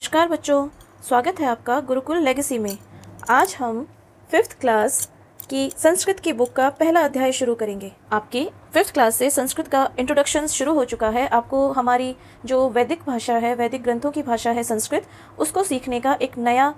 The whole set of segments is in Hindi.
नमस्कार बच्चों, स्वागत है आपका गुरुकुल लेगेसी में। आज हम 5th क्लास की संस्कृत की बुक का पहला अध्याय शुरू करेंगे। आपकी 5th क्लास से संस्कृत का इंट्रोडक्शन शुरू हो चुका है। आपको हमारी जो वैदिक भाषा है, वैदिक ग्रंथों की भाषा है संस्कृत, उसको सीखने का एक नया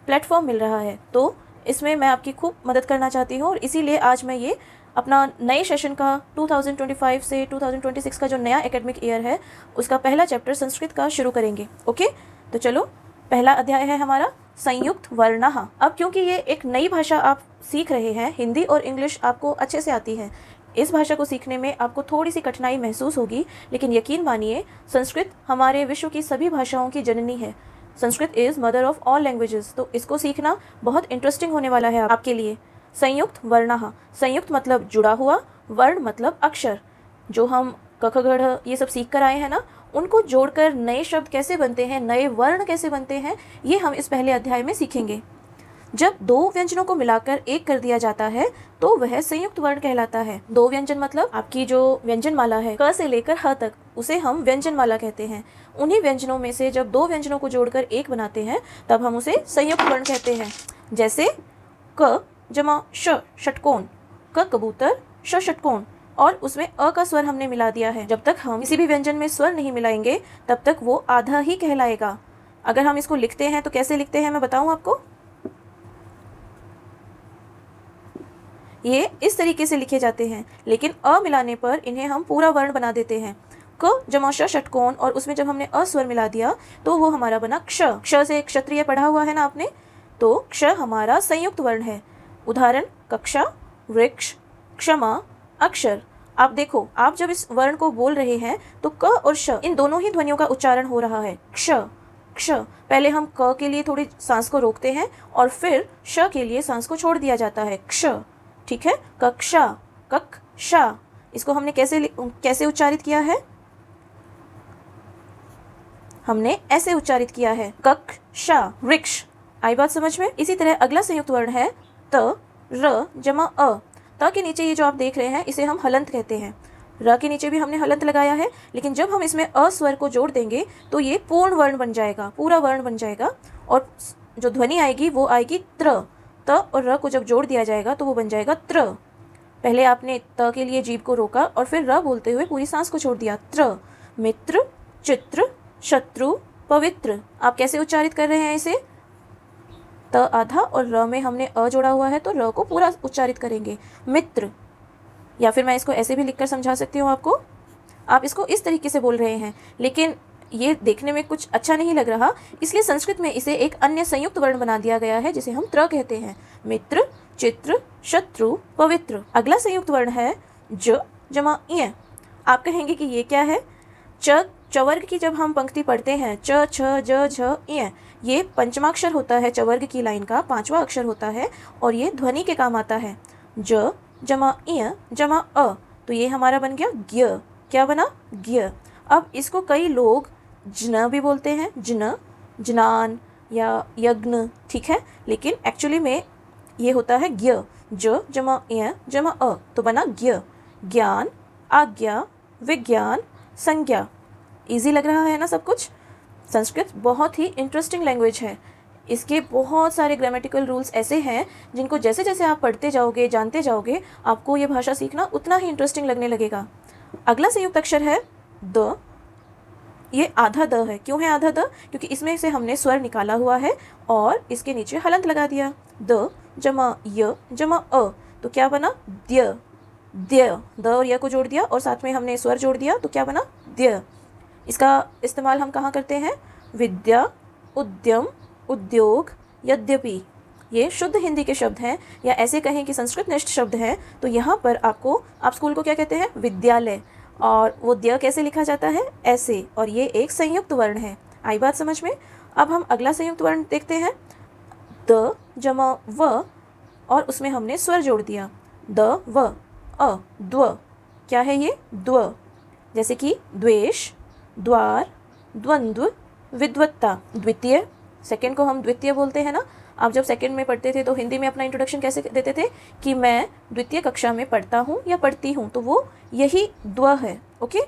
प्लेटफॉर्म मिल रहा है। तो इसमें मैं आपकी खूब मदद करना चाहती हूँ और इसीलिए आज मैं ये अपना नए सेशन का 2025 से 2026 का जो नया एकेडमिक ईयर है उसका पहला चैप्टर संस्कृत का शुरू करेंगे। ओके, तो चलो, पहला अध्याय है हमारा संयुक्त वर्णः। अब क्योंकि ये एक नई भाषा आप सीख रहे हैं, हिंदी और इंग्लिश आपको अच्छे से आती है, इस भाषा को सीखने में आपको थोड़ी सी कठिनाई महसूस होगी, लेकिन यकीन मानिए संस्कृत हमारे विश्व की सभी भाषाओं की जननी है। Sanskrit is mother of all languages. तो इसको सीखना बहुत इंटरेस्टिंग होने वाला है आपके लिए। संयुक्त वर्णः, संयुक्त मतलब जुड़ा हुआ, वर्ण मतलब अक्षर। जो हम क ख ग घ ये सब सीख कर आए हैं ना, उनको जोड़कर नए शब्द कैसे बनते हैं, नए वर्ण कैसे बनते हैं, ये हम इस पहले अध्याय में सीखेंगे। जब दो व्यंजनों को मिलाकर एक कर दिया जाता है तो वह संयुक्त वर्ण कहलाता है। दो व्यंजन मतलब आपकी जो व्यंजन माला है क से लेकर ह तक, उसे हम व्यंजन माला कहते हैं। उन्हीं व्यंजनों में से जब दो व्यंजनों को जोड़कर एक बनाते हैं तब हम उसे संयुक्त वर्ण कहते हैं। जैसे क जमा श षटकोण, क कबूतर श षटकोण, और उसमें अ का स्वर हमने मिला दिया है। जब तक हम किसी भी व्यंजन में स्वर नहीं मिलाएंगे तब तक वो आधा ही कहलाएगा। अगर हम इसको लिखते हैं तो कैसे लिखते हैं मैं बताऊं आपको। ये इस तरीके से लिखे जाते हैं, लेकिन अ मिलाने पर इन्हें हम पूरा वर्ण बना देते हैं। क जमा श षटकोण, और उसमें जब हमने अ स्वर मिला दिया तो वो हमारा बना क्ष। क्ष से क्षत्रिय पढ़ा हुआ है ना आपने, तो क्ष हमारा संयुक्त वर्ण है। उदाहरण कक्षा, वृक्ष, क्षमा, अक्षर। आप देखो, आप जब इस वर्ण को बोल रहे हैं तो क और श इन दोनों ही ध्वनियों का उच्चारण हो रहा है। क्ष क्ष। पहले हम क के लिए थोड़ी सांस को रोकते हैं और फिर श के लिए सांस को छोड़ दिया जाता है। क्ष, ठीक है। कक्षा, कक्षा। इसको हमने कैसे उच्चारित किया है, हमने ऐसे उच्चारित किया है, कक्षा। वृक्ष। आई बात समझ में। इसी तरह अगला संयुक्त वर्ण है त र जमा अ। त के नीचे ये जो आप देख रहे हैं इसे हम हलंत कहते हैं। र के नीचे भी हमने हलंत लगाया है, लेकिन जब हम इसमें अ स्वर को जोड़ देंगे तो ये पूर्ण वर्ण बन जाएगा, पूरा वर्ण बन जाएगा, और जो ध्वनि आएगी वो आएगी त्र। त और र को जब जोड़ दिया जाएगा तो वो बन जाएगा त्र। पहले आपने त के लिए जीभ को रोका और फिर र बोलते हुए पूरी सांस को छोड़ दिया। त्र। मित्र, चित्र, शत्रु, पवित्र। आप कैसे उच्चारित कर रहे हैं इसे, त आधा और र में हमने अ जोड़ा हुआ है तो र को पूरा उच्चारित करेंगे, मित्र। या फिर मैं इसको ऐसे भी लिखकर समझा सकती हूँ आपको। आप इसको इस तरीके से बोल रहे हैं, लेकिन ये देखने में कुछ अच्छा नहीं लग रहा, इसलिए संस्कृत में इसे एक अन्य संयुक्त वर्ण बना दिया गया है जिसे हम त्र कहते हैं। मित्र, चित्र, शत्रु, पवित्र। अगला संयुक्त वर्ण है ज जमा इय। आप कहेंगे कि ये क्या है। चवर्ग की जब हम पंक्ति पढ़ते हैं, च छ ज झ इय, ये पंचमाक्षर होता है, चवर्ग की लाइन का पांचवा अक्षर होता है और ये ध्वनि के काम आता है। ज जमा इय जमा अ, तो ये हमारा बन गया ज्ञ। क्या बना, ज्ञ। अब इसको कई लोग जन भी बोलते हैं, जन, जनान या यज्ञ, ठीक है, लेकिन एक्चुअली में ये होता है ज्ञ। ज जमा इय जमा अ, तो बना ज्ञ। ज्ञान, आज्ञा, विज्ञान, संज्ञा। इजी लग रहा है ना सब कुछ। संस्कृत बहुत ही इंटरेस्टिंग लैंग्वेज है। इसके बहुत सारे ग्रामेटिकल रूल्स ऐसे हैं जिनको जैसे जैसे आप पढ़ते जाओगे, जानते जाओगे, आपको ये भाषा सीखना उतना ही इंटरेस्टिंग लगने लगेगा। अगला संयुक्त अक्षर है द। ये आधा द है। क्यों है आधा द, क्योंकि इसमें से हमने स्वर निकाला हुआ है और इसके नीचे हलंत लगा दिया। द जमा य जमा अ, तो क्या बना, द्य। द्य, द और य को जोड़ दिया और साथ में हमने स्वर जोड़ दिया तो क्या बना, द्य। इसका इस्तेमाल हम कहाँ करते हैं, विद्या, उद्यम, उद्योग, यद्यपि। ये शुद्ध हिंदी के शब्द हैं, या ऐसे कहें कि संस्कृतनिष्ठ शब्द हैं, तो यहाँ पर आप स्कूल को क्या कहते हैं, विद्यालय। और वो द्य कैसे लिखा जाता है, ऐसे, और ये एक संयुक्त वर्ण है। आई बात समझ में। अब हम अगला संयुक्त वर्ण देखते हैं, द जमा व, और उसमें हमने स्वर जोड़ दिया, द व अ, द्व। क्या है ये, द्व। जैसे कि द्वेष, द्वार, द्वंद्व, विद्वत्ता। द्वितीय, सेकंड को हम द्वितीय बोलते हैं ना। आप जब सेकंड में पढ़ते थे तो हिंदी में अपना इंट्रोडक्शन कैसे देते थे कि मैं द्वितीय कक्षा में पढ़ता हूँ या पढ़ती हूँ, तो वो यही द्व है। ओके,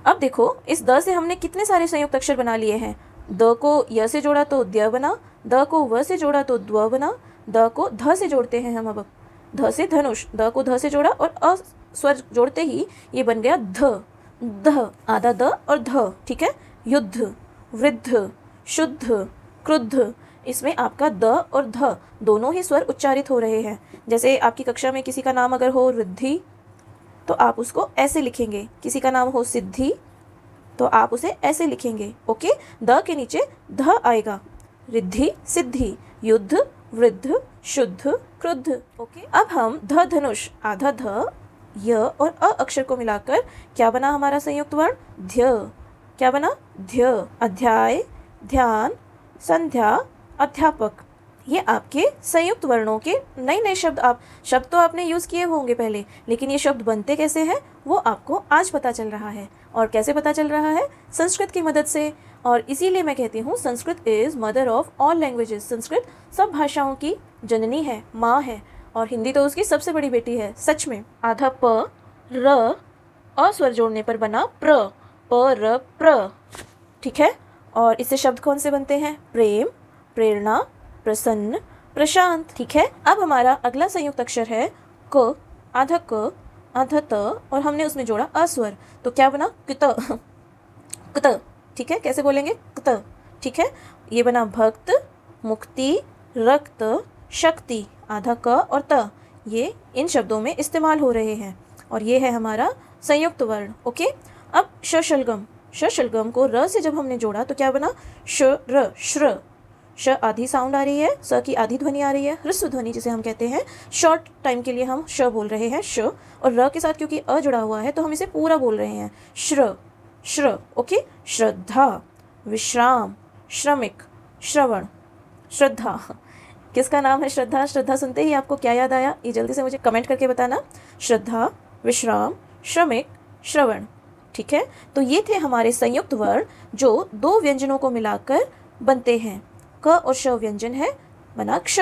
अब देखो इस द से हमने कितने सारे संयुक्त अक्षर बना लिए हैं। द को य से जोड़ा तो द्य बना, द को व से जोड़ा तो द्व बना, द को ध से जोड़ते हैं हम अब, ध से धनुष, द को ध से जोड़ा और अ स्वर जोड़ते ही ये बन गया ध, ध, आधा द और ध, ठीक है। युद्ध, वृद्ध, शुद्ध, क्रुद्ध, इसमें आपका द और ध दोनों ही स्वर उच्चारित हो रहे हैं। जैसे आपकी कक्षा में किसी का नाम अगर हो रिद्धि तो आप उसको ऐसे लिखेंगे, किसी का नाम हो सिद्धि तो आप उसे ऐसे लिखेंगे, ओके। द के नीचे ध आएगा, रिद्धि, सिद्धि, युद्ध, वृद्ध, शुद्ध, क्रुद्ध, ओके। अब हम ध धनुष, आधा ध, य और अ अक्षर को मिलाकर क्या बना हमारा संयुक्त वर्ण? ध्य। क्या बना? ध्य। अध्याय, ध्यान, संध्या, अध्यापक, ये आपके संयुक्त वर्णों के नए नए शब्द तो आपने यूज़ किए होंगे पहले, लेकिन ये शब्द बनते कैसे हैं वो आपको आज पता चल रहा है। और कैसे पता चल रहा है? संस्कृत की मदद से। और इसीलिए मैं कहती हूँ Sanskrit is mother of all languages. Sanskrit सब भाषाओं की जननी है, माँ है, और हिंदी तो उसकी सबसे बड़ी बेटी है, सच में। आधा प, र, अ स्वर जोड़ने पर बना प्र, प र प्र, ठीक है। और इससे शब्द कौन से बनते हैं? प्रेम, प्रेरणा, प्रसन्न, प्रशांत, ठीक है। अब हमारा अगला संयुक्त अक्षर है क, आधा क, आधा त, और हमने उसमें जोड़ा अस्वर, तो क्या बना? कित, कत, ठीक है। कैसे बोलेंगे? कत, ठीक है। ये बना भक्त, मुक्ति, रक्त, शक्ति, आधा क और त, ये इन शब्दों में इस्तेमाल हो रहे हैं, और ये है हमारा संयुक्त वर्ण, ओके। अब शशलगम, शशलगम को र से जब हमने जोड़ा तो क्या बना? श र, श्र, श आधी साउंड आ रही है, स की आधी ध्वनि आ रही है, ह्रस्व ध्वनि जिसे हम कहते हैं। शॉर्ट टाइम के लिए हम श बोल रहे हैं, श, और र के साथ क्योंकि अ जुड़ा हुआ है तो हम इसे पूरा बोल रहे हैं, श्र, श्र, ओके। श्रद्धा, विश्राम, श्रमिक, श्रवण, श्रद्धा, किसका नाम है श्रद्धा? श्रद्धा सुनते ही आपको क्या याद आया? ये जल्दी से मुझे कमेंट करके बताना। श्रद्धा, विश्राम, श्रमिक, श्रवण, ठीक है। तो ये थे हमारे संयुक्त वर्ण जो दो व्यंजनों को मिलाकर बनते हैं। क और श व्यंजन है, बना क्ष,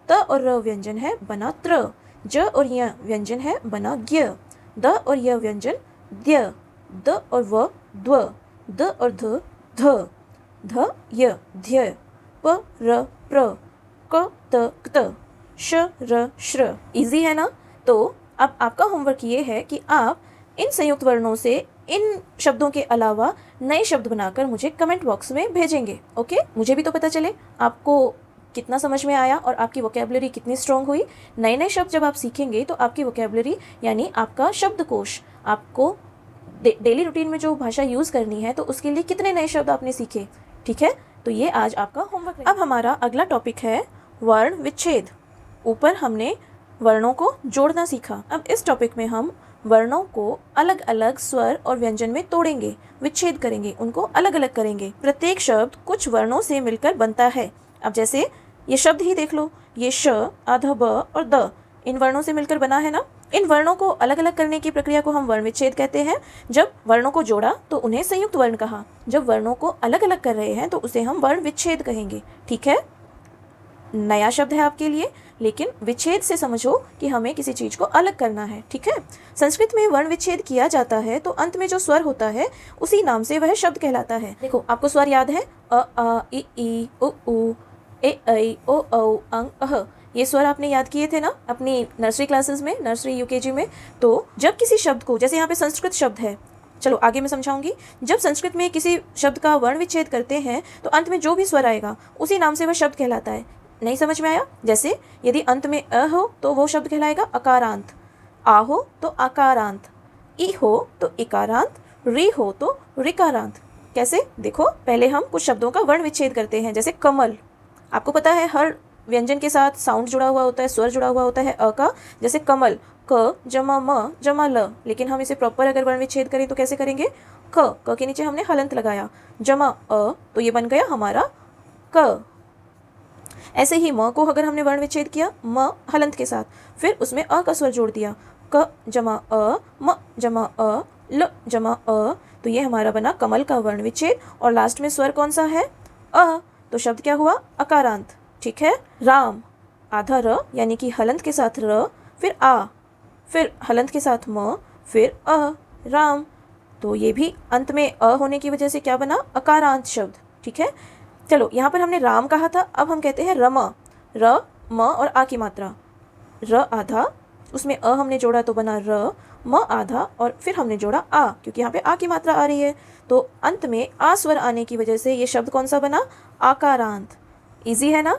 त और र व्यंजन है, बना त्र, ज और य व्यंजन है, बना ज्ञ, द और य व्यंजन द्य, द और व द्व, द और ध ध, ध य ध्य, प र प्र, क त क्त, श र श्र। इजी है ना? तो अब आपका होमवर्क ये है कि आप इन संयुक्त वर्णों से इन शब्दों के अलावा नए शब्द बनाकर मुझे कमेंट बॉक्स में भेजेंगे, ओके। मुझे भी तो पता चले आपको कितना समझ में आया और आपकी वोकैबुलरी कितनी स्ट्रॉन्ग हुई। नए नए शब्द जब आप सीखेंगे तो आपकी वोकैबुलरी यानी आपका शब्दकोश, आपको डेली रूटीन में जो भाषा यूज़ करनी है तो उसके लिए कितने नए शब्द आपने सीखे, ठीक है। तो ये आज आपका होमवर्क है। अब हमारा अगला टॉपिक है वर्ण विच्छेद। ऊपर हमने वर्णों को जोड़ना सीखा, अब इस टॉपिक में हम वर्णों को अलग अलग स्वर और व्यंजन में तोड़ेंगे, विच्छेद करेंगे, उनको अलग अलग करेंगे। प्रत्येक शब्द कुछ वर्णों से मिलकर बनता है। अब जैसे ये शब्द ही देख लो, ये श, आधा ब और द इन वर्णों से मिलकर बना है ना। इन वर्णों को अलग अलग करने की प्रक्रिया को हम वर्ण विच्छेद कहते हैं। जब वर्णों को जोड़ा तो उन्हें संयुक्त वर्ण कहा, जब वर्णों को अलग अलग कर रहे हैं तो उसे हम वर्ण विच्छेद कहेंगे, ठीक है। नया शब्द है आपके लिए, लेकिन विच्छेद से समझो कि हमें किसी चीज को अलग करना है, ठीक है। संस्कृत में वर्ण विच्छेद किया जाता है तो अंत में जो स्वर होता है उसी नाम से वह शब्द कहलाता है। देखो आपको स्वर याद है, अ आ इ ई उ ऊ ए ऐ ओ औ अंग अह, ये स्वर आपने याद किए थे ना अपनी नर्सरी क्लासेस में, नर्सरी यूकेजी में। तो जब किसी शब्द को, जैसे यहाँ पे संस्कृत शब्द है, चलो आगे मैं समझाऊंगी। जब संस्कृत में किसी शब्द का वर्ण विच्छेद करते हैं तो अंत में जो भी स्वर आएगा उसी नाम से वह शब्द कहलाता है। नहीं समझ में आया? जैसे यदि अंत में अ हो तो वो शब्द कहलाएगा अकारांत, आ हो तो आकारांत, ई हो तो इकारांत, री हो तो ऋकारांत। कैसे? देखो पहले हम कुछ शब्दों का वर्ण विच्छेद करते हैं, जैसे कमल। आपको पता है हर व्यंजन के साथ साउंड जुड़ा हुआ होता है, स्वर जुड़ा हुआ होता है अ का, जैसे कमल क जमा म जमा ल। लेकिन हम इसे प्रॉपर अगर वर्ण विच्छेद करें तो कैसे करेंगे? क के नीचे हमने हलंत लगाया, जमा अ तो ये बन गया हमारा क। ऐसे ही म को अगर हमने वर्ण विच्छेद किया म हलंत के साथ, फिर उसमें अ का स्वर जोड़ दिया, क जमा अ म जमा अ ल जमा अ, तो ये हमारा बना कमल का वर्ण विच्छेद। और लास्ट में स्वर कौन सा है? अ, तो शब्द क्या हुआ? अकारांत, ठीक है। राम, आधा र यानी कि हलंत के साथ र, फिर आ, फिर हलंत के साथ म, फिर अ, राम। तो ये भी अंत में अ होने की वजह से क्या बना? अकारांत शब्द, ठीक है। चलो यहाँ पर हमने राम कहा था, अब हम कहते हैं रमा। र म और आ की मात्रा, र आधा, उसमें अ हमने जोड़ा तो बना र, म आधा और फिर हमने जोड़ा आ, क्योंकि यहाँ पे आ की मात्रा आ रही है तो अंत में आ स्वर आने की वजह से ये शब्द कौन सा बना, आकारांत। इजी है ना।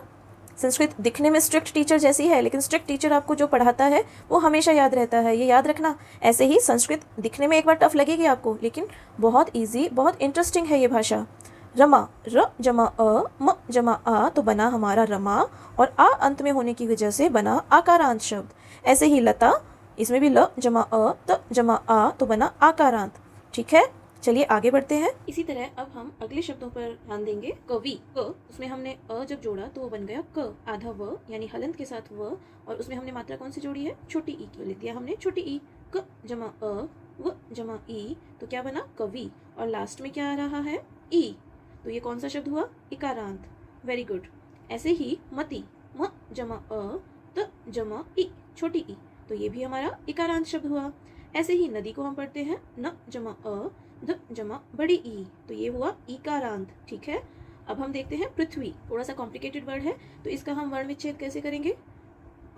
संस्कृत दिखने में स्ट्रिक्ट टीचर जैसी है, लेकिन स्ट्रिक्ट टीचर आपको जो पढ़ाता है वो हमेशा याद रहता है, ये याद रखना। ऐसे ही संस्कृत दिखने में एक बार टफ लगेगी आपको, लेकिन बहुत इजी, बहुत इंटरेस्टिंग है ये भाषा। रमा, र जमा अ, म जमा आ तो बना हमारा रमा, और आ अंत में होने की वजह से बना आकारांत शब्द। ऐसे ही लता, इसमें भी ल जमा अ, त जमा आ तो बना आकारांत। ठीक है, चलिए आगे बढ़ते हैं। इसी तरह अब हम अगले शब्दों पर ध्यान देंगे। कवि, क, उसमें हमने अ जब जोड़ा तो वो बन गया क, आधा व यानी हलंत के साथ व, और उसमें हमने मात्रा कौन सी जोड़ी है, छोटी ई की लिख दिया हमने, छोटी ई। क जमा अ, व जमा ई तो क्या बना, कवि, और लास्ट में क्या आ रहा है, ई, तो ये कौन सा शब्द हुआ, इकारांत। Very good. ऐसे ही मति, म जमा अ, त जमा ई, छोटी ई, तो ये भी हमारा इकारांत शब्द हुआ। ऐसे ही नदी को हम पढ़ते हैं, न जमा अ, द जमा बड़ी ई, तो ये हुआ ईकारांत। ठीक है, अब हम देखते हैं पृथ्वी। थोड़ा सा कॉम्प्लिकेटेड वर्ड है, तो इसका हम वर्ण विच्छेद कैसे करेंगे।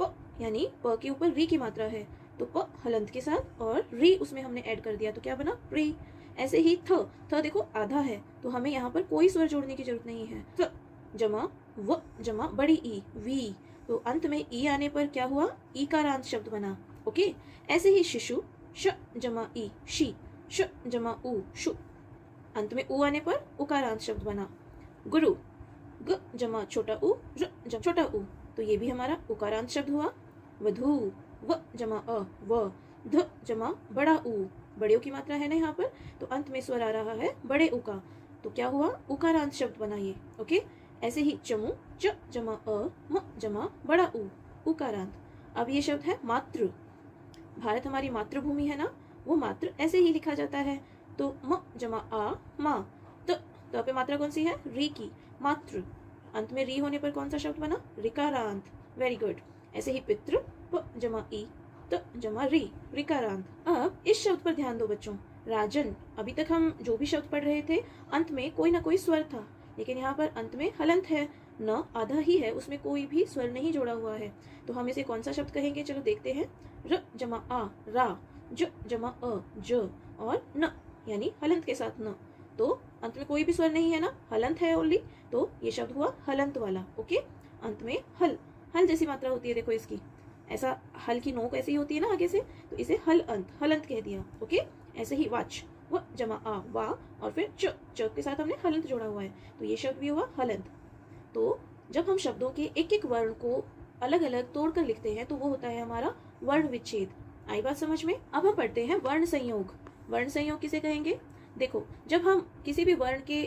प यानी प के ऊपर री की मात्रा है, तो प हलंत के साथ और री उसमें हमने ऐड कर दिया, तो क्या बना, प्री। ऐसे ही थ देखो आधा है, तो हमें यहाँ पर कोई स्वर जोड़ने की जरूरत नहीं है। थ जमा व जमा बड़ी ई, वी, तो अंत में ई आने पर क्या हुआ, ईकारांत शब्द बना। ओके। ऐसे ही शिशु, श जमा ई, शी, श जमा उ, शु, अंत में उ आने पर उकारांत शब्द बना। गुरु, ग जमा छोटा उ, र जमा छोटा उ, तो ये भी हमारा उकारांत शब्द हुआ। वधू, व जमा अ, व, ध जमा बड़ा उ, बड़े उ की मात्रा है ना यहाँ पर, तो अंत में स्वर आ रहा है बड़े उ का, तो क्या हुआ, उकारांत शब्द बना ये। ओके। ऐसे ही चमू, च जमा अ, म जमा बड़ा उ, उकारांत। अब ये शब्द है मातृ। भारत हमारी मातृभूमि है ना, वो मातृ ऐसे ही लिखा जाता है, तो म जमा आ, माँ, तो पे मात्रा कौन सी है, री की, मातृ, अंत में री होने पर कौन सा शब्द बना, रिकारांत। Very good. ऐसे ही पितृ, प जमा ई, त जमा री, रिकारांत। अब इस शब्द पर ध्यान दो बच्चों, राजन। अभी तक हम जो भी शब्द पढ़ रहे थे अंत में कोई ना कोई स्वर था, लेकिन यहाँ पर अंत में हलंत है, न आधा ही है, उसमें कोई भी स्वर नहीं जोड़ा हुआ है, तो हम इसे कौन सा शब्द कहेंगे, चलो देखते हैं। र जमा आ, रा, ज जमा अ, ज, और न यानी हलंत के साथ न, तो अंत में कोई भी स्वर नहीं है ना, हलंत है ओनली, तो ये शब्द हुआ हलंत वाला। ओके। अंत में हल, हल जैसी मात्रा होती है, देखो इसकी, ऐसा हल की नोक ऐसी होती है ना आगे से, तो इसे हल अंत, हलंत कह दिया। ओके। ऐसे ही वाच, व जमा आ, वा, और फिर च के साथ हमने हलंत जोड़ा हुआ है, तो ये शब्द भी हुआ हलंत। तो जब हम शब्दों के एक एक वर्ण को अलग अलग तोड़कर लिखते हैं तो वो होता है हमारा वर्ण विच्छेद। आई बात समझ में। अब हम पढ़ते हैं वर्ण संयोग। वर्ण संयोग किसे कहेंगे, देखो जब हम किसी भी वर्ण के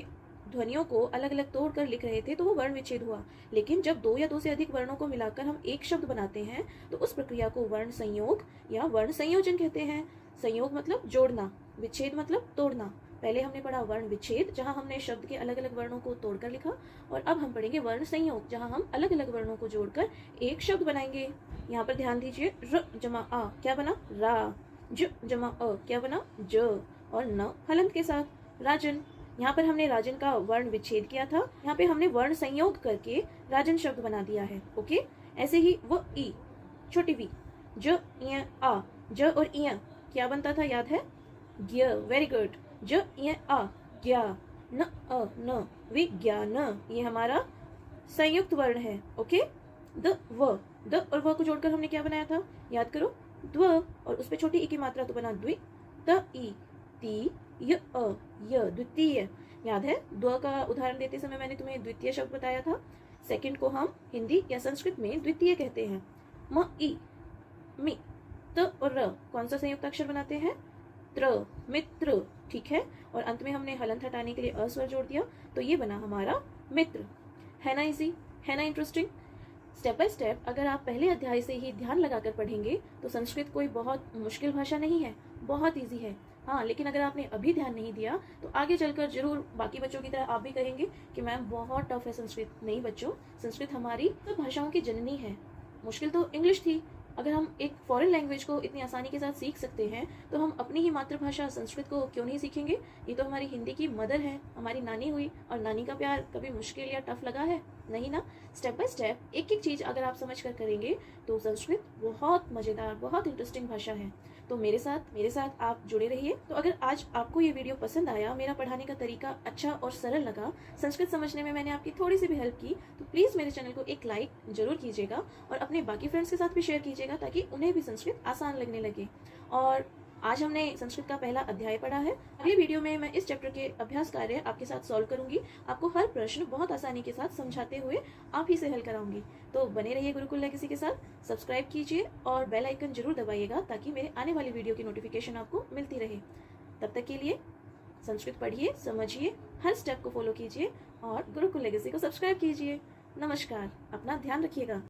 ध्वनियों को अलग अलग तोड़कर लिख रहे थे तो वो वर्ण विच्छेद हुआ, लेकिन जब दो या दो से अधिक वर्णों को मिलाकर हम एक शब्द बनाते हैं तो उस प्रक्रिया को वर्ण संयोग या वर्ण संयोजन कहते हैं। संयोग मतलब जोड़ना, विच्छेद मतलब तोड़ना। पहले हमने पढ़ा वर्ण विच्छेद, जहां हमने शब्द के अलग अलग वर्णों को तोड़कर लिखा, और अब हम पढ़ेंगे वर्ण संयोग, जहां हम अलग अलग वर्णों को जोड़कर एक शब्द बनाएंगे। यहाँ पर ध्यान दीजिए, र जमा आ क्या बना, रा, ज जमा अ क्या बना, ज, और न हलंत के साथ राजन। यहाँ पर हमने राजन का वर्ण विच्छेद किया था, यहाँ पे हमने वर्ण संयोग करके राजन शब्द बना दिया है। ओके। ऐसे ही व ई, छोटी वी, ज इय आ, ज और इय क्या बनता था, याद है, ज्ञ। Very good. ज इय आ, ज्ञा, न अ न, विज्ञान, ये हमारा संयुक्त वर्ण है। ओके। द व, द और व को जोड़कर हमने क्या बनाया था, याद करो, द्व, और उस पे छोटी ई की मात्रा तो बना द्वि, त ई, ती, य अ, य, द्वितीय। याद है, द्व का उदाहरण देते समय मैंने तुम्हें द्वितीय शब्द बताया था। सेकंड को हम हिंदी या संस्कृत में द्वितीय कहते हैं। म ई, मी, त और र कौन सा संयुक्त अक्षर बनाते हैं, त्र, मित्र। ठीक है, और अंत में हमने हलंत हटाने के लिए अ स्वर जोड़ दिया, तो ये बना हमारा मित्र। है ना इजी, है ना इंटरेस्टिंग। स्टेप बाय स्टेप अगर आप पहले अध्याय से ही ध्यान लगाकर पढ़ेंगे तो संस्कृत कोई बहुत मुश्किल भाषा नहीं है, बहुत इजी है। हाँ, लेकिन अगर आपने अभी ध्यान नहीं दिया तो आगे चलकर जरूर बाकी बच्चों की तरह आप भी कहेंगे कि मैम बहुत टफ है संस्कृत। नहीं बच्चों, संस्कृत हमारी तो भाषाओं की जननी है। मुश्किल तो इंग्लिश थी, अगर हम एक फॉरेन लैंग्वेज को इतनी आसानी के साथ सीख सकते हैं तो हम अपनी ही मातृभाषा संस्कृत को क्यों नहीं सीखेंगे। ये तो हमारी हिंदी की मदर है, हमारी नानी हुई, और नानी का प्यार कभी मुश्किल या टफ लगा है? नहीं ना। स्टेप बाय स्टेप एक एक चीज अगर आप समझ कर करेंगे तो संस्कृत बहुत मजेदार, बहुत इंटरेस्टिंग भाषा है। तो मेरे साथ आप जुड़े रहिए। तो अगर आज आपको ये वीडियो पसंद आया, मेरा पढ़ाने का तरीका अच्छा और सरल लगा, संस्कृत समझने में मैंने आपकी थोड़ी सी भी हेल्प की, तो प्लीज मेरे चैनल को एक लाइक जरूर कीजिएगा और अपने बाकी फ्रेंड्स के साथ भी शेयर कीजिएगा ताकि उन्हें भी संस्कृत आसान लगने लगे। और आज हमने संस्कृत का पहला अध्याय पढ़ा है। अगली वीडियो में मैं इस चैप्टर के अभ्यास कार्य आपके साथ सॉल्व करूंगी। आपको हर प्रश्न बहुत आसानी के साथ समझाते हुए आप ही से हल कराऊंगी। तो बने रहिए गुरुकुल लेगेसी के साथ, सब्सक्राइब कीजिए और बेल आइकन जरूर दबाइएगा ताकि मेरे आने वाली वीडियो की नोटिफिकेशन आपको मिलती रहे। तब तक के लिए संस्कृत पढ़िए, समझिए, हर स्टेप को फॉलो कीजिए और गुरुकुल लेगेसी को सब्सक्राइब कीजिए। नमस्कार, अपना ध्यान रखिएगा।